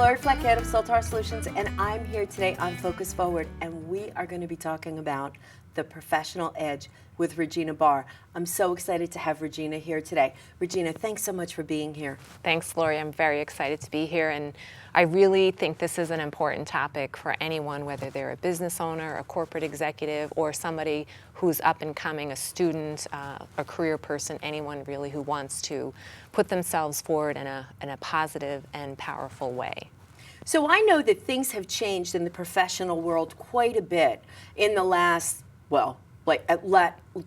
Lori Flackett of Soltar Solutions, and I'm here today on Focus Forward, and we are going to be talking about the professional edge with Regina Barr. I'm so excited to have Regina here today. Regina, thanks so much for being here. Thanks, Lori. I'm very excited to be here, and I really think this is an important topic for anyone, whether they're a business owner, a corporate executive, or somebody who's up and coming, a student, a career person, anyone really who wants to put themselves forward in a positive and powerful way. So I know that things have changed in the professional world quite a bit in the last, well, like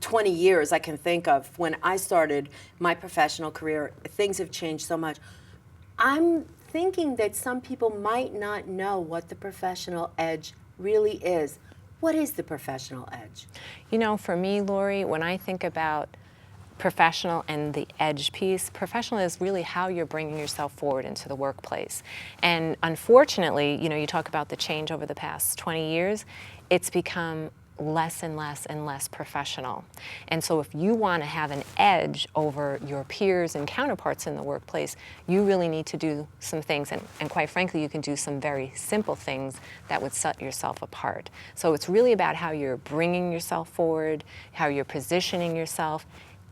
20 years I can think of. When I started my professional career, things have changed so much. I'm thinking that some people might not know what the professional edge really is. What is the professional edge? You know, for me, Lori, when I think about professional and the edge piece, professional is really how you're bringing yourself forward into the workplace. And unfortunately, you know, you talk about the change over the past 20 years, it's become less and less and less professional. And so if you want to have an edge over your peers and counterparts in the workplace, you really need to do some things, and quite frankly, you can do some very simple things that would set yourself apart. So it's really about how you're bringing yourself forward, how you're positioning yourself,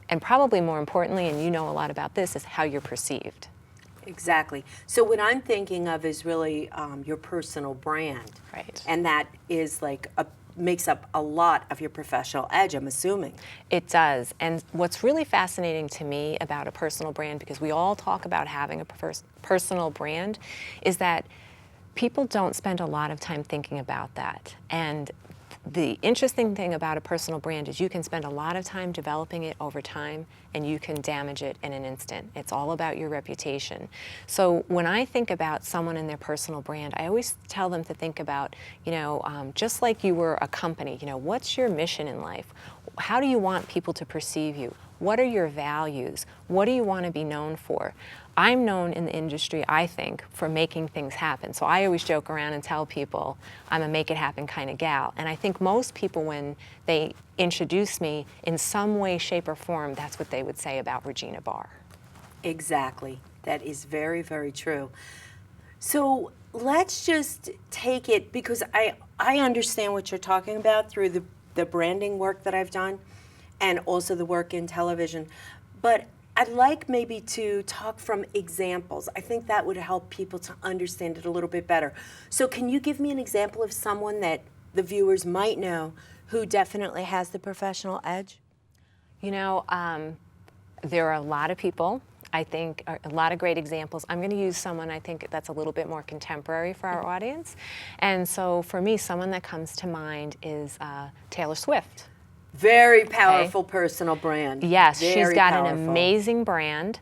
and probably more importantly, and you know a lot about this, is how you're perceived. Exactly. So what I'm thinking of is really your personal brand. Right. And that is like makes up a lot of your professional edge, I'm assuming. It does. And what's really fascinating to me about a personal brand, because we all talk about having a personal brand, is that people don't spend a lot of time thinking about that. And the interesting thing about a personal brand is you can spend a lot of time developing it over time, and you can damage it in an instant. It's all about your reputation. So when I think about someone and their personal brand, I always tell them to think about, you know, just like you were a company, you know, what's your mission in life? How do you want people to perceive you? What are your values? What do you want to be known for? I'm known in the industry, I think, for making things happen. So I always joke around and tell people I'm a make it happen kind of gal. And I think most people, when they introduce me in some way, shape, or form, that's what they would say about Regina Barr. Exactly. That is very, very true. So let's just take it, because I understand what you're talking about through the branding work that I've done and also the work in television. But I'd like maybe to talk from examples. I think that would help people to understand it a little bit better. So can you give me an example of someone that the viewers might know who definitely has the professional edge? You know, there are a lot of people, I think, a lot of great examples. I'm going to use someone I think that's a little bit more contemporary for our audience. And so for me, someone that comes to mind is Taylor Swift. Very powerful personal brand. Yes, Very she's got powerful. an amazing brand.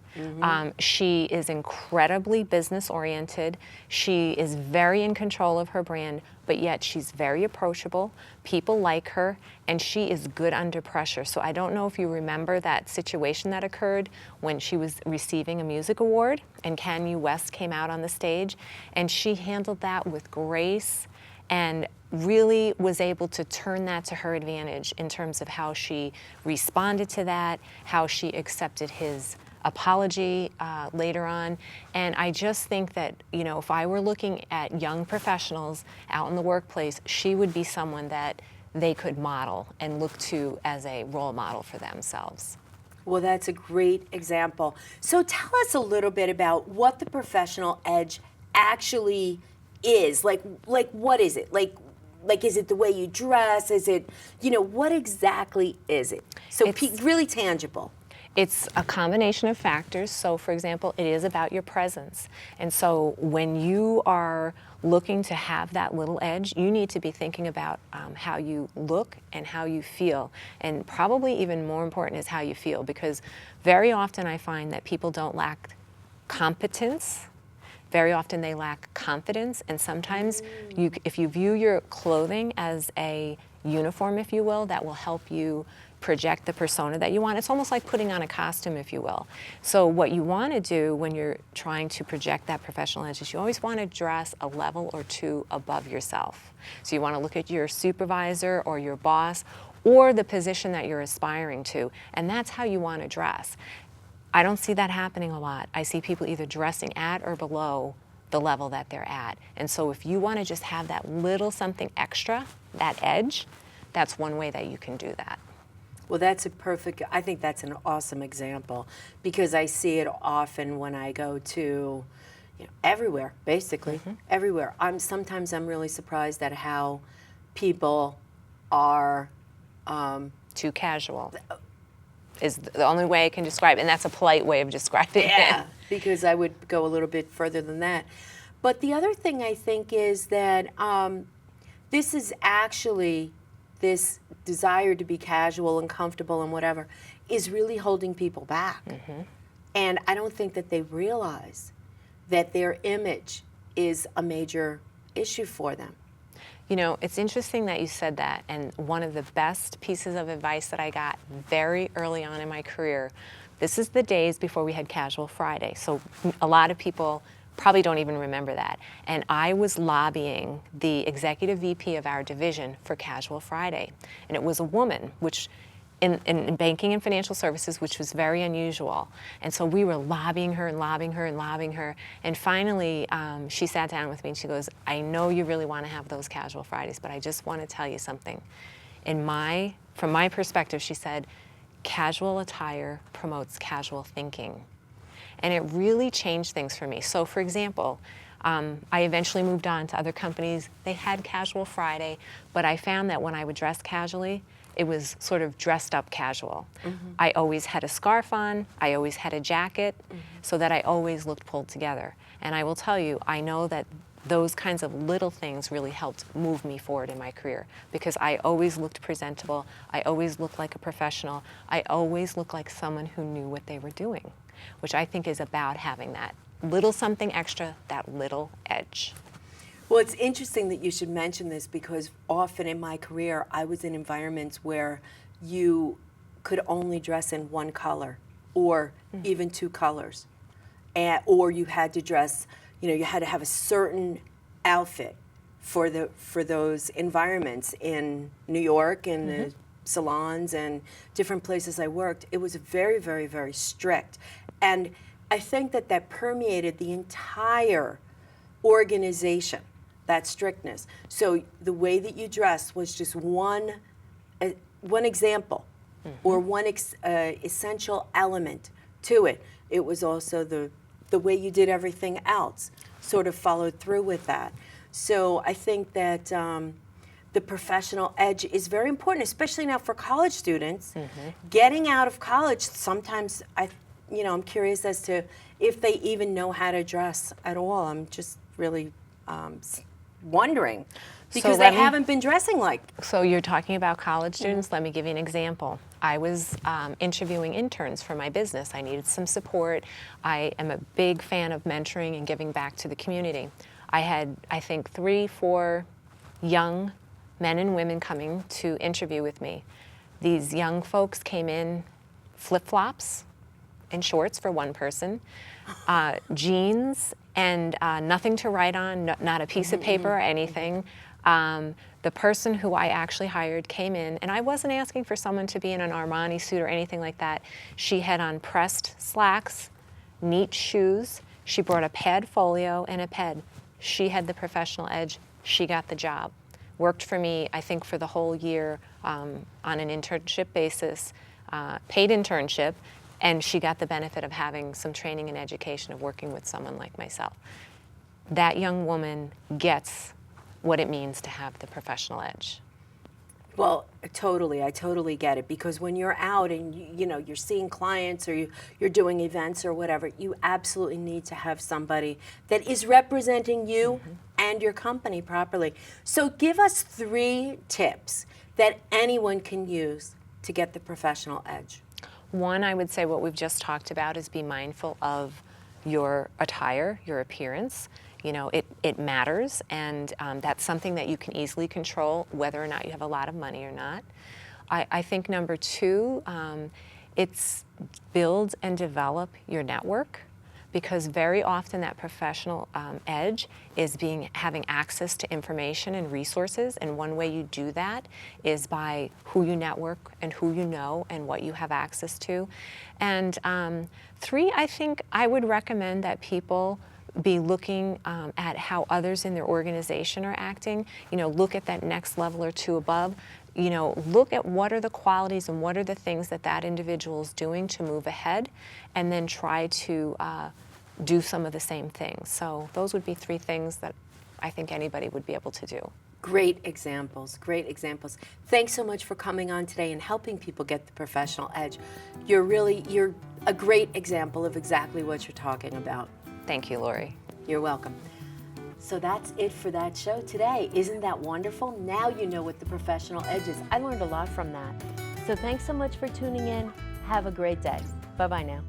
She is incredibly business oriented. She is very in control of her brand, but yet she's very approachable. People like her, and she is good under pressure. So I don't know if you remember that situation that occurred when she was receiving a music award and Kanye West came out on the stage, and she handled that with grace and really was able to turn that to her advantage in terms of how she responded to that, how she accepted his apology later on. And I just think that, you know, if I were looking at young professionals out in the workplace, she would be someone that they could model and look to as a role model for themselves. Well, that's a great example. So tell us a little bit about what the professional edge actually is. Like what is it? Like, is it the way you dress? Is it, you know, what exactly is it? So it's really tangible. It's a combination of factors. So, for example, it is about your presence. And so when you are looking to have that little edge, you need to be thinking about how you look and how you feel. And probably even more important is how you feel, because very often I find that people don't lack competence. Very often they lack confidence, and sometimes if you view your clothing as a uniform, if you will, that will help you project the persona that you want. It's almost like putting on a costume, if you will. So what you want to do when you're trying to project that professional edge is you always want to dress a level or two above yourself. So you want to look at your supervisor or your boss or the position that you're aspiring to, and that's how you want to dress. I don't see that happening a lot. I see people either dressing at or below the level that they're at. And so if you want to just have that little something extra, that edge, that's one way that you can do that. Well, I think that's an awesome example, because I see it often when I go to, everywhere, basically, everywhere. Sometimes I'm really surprised at how people are Too casual is the only way I can describe it, and that's a polite way of describing yeah, it. because I would go a little bit further than that. But the other thing I think is that this is actually, this desire to be casual and comfortable and whatever is really holding people back. And I don't think that they realize that their image is a major issue for them. You know, it's interesting that you said that, and one of the best pieces of advice that I got very early on in my career, this is the days before we had Casual Friday, so a lot of people probably don't even remember that. And I was lobbying the executive VP of our division for Casual Friday, and it was a woman, which in banking and financial services, which was very unusual. And so we were lobbying her and lobbying her and lobbying her. And finally, she sat down with me and she goes, I know you really want to have those Casual Fridays, but I just want to tell you something. From my perspective, she said, casual attire promotes casual thinking. And it really changed things for me. So for example, I eventually moved on to other companies. They had Casual Friday, but I found that when I would dress casually, it was sort of dressed up casual. I always had a scarf on, I always had a jacket, so that I always looked pulled together. And I will tell you, I know that those kinds of little things really helped move me forward in my career, because I always looked presentable, I always looked like a professional, I always looked like someone who knew what they were doing, which I think is about having that little something extra, that little edge. Well, it's interesting that you should mention this, because often in my career, I was in environments where you could only dress in one color or even two colors. Or you had to dress, you had to have a certain outfit for those environments. In New York and the salons and different places I worked, it was very, very, very strict. And I think that permeated the entire organization, that strictness. So the way that you dress was just one example or one essential element to it. It was also the way you did everything else sort of followed through with that. So I think that the professional edge is very important, especially now for college students. Getting out of college, sometimes I'm curious as to if they even know how to dress at all. I'm just really wondering, because they haven't been dressing like. So you're talking about college students. Let me give you an example. I was interviewing interns for my business. I needed some support. I am a big fan of mentoring and giving back to the community. I had, I think, 3-4 young men and women coming to interview with me. These young folks came in flip-flops and shorts for one person, jeans, and nothing to write on, not a piece of paper or anything. The person who I actually hired came in, and I wasn't asking for someone to be in an Armani suit or anything like that. She had on pressed slacks, neat shoes. She brought a pad folio and a pen. She had the professional edge. She got the job. Worked for me, I think, for the whole year on an internship basis, paid internship, and she got the benefit of having some training and education of working with someone like myself. That young woman gets what it means to have the professional edge. Well, totally. I totally get it, because when you're out and you're seeing clients or you're doing events or whatever, you absolutely need to have somebody that is representing you and your company properly. So give us 3 tips that anyone can use to get the professional edge. One, I would say what we've just talked about is be mindful of your attire, your appearance. It matters, and that's something that you can easily control, whether or not you have a lot of money or not. I think number 2, it's build and develop your network, because very often that professional edge is having access to information and resources, and one way you do that is by who you network and who you know and what you have access to. And 3, I think I would recommend that people be looking at how others in their organization are acting. Look at that next level or two above. Look at what are the qualities and what are the things that that individual is doing to move ahead, and then try to do some of the same things. So those would be 3 things that I think anybody would be able to do. Great examples, great examples. Thanks so much for coming on today and helping people get the professional edge. You're a great example of exactly what you're talking about. Thank you, Lori. You're welcome. So that's it for that show today. Isn't that wonderful? Now you know what the professional edge is. I learned a lot from that. So thanks so much for tuning in. Have a great day. Bye-bye now.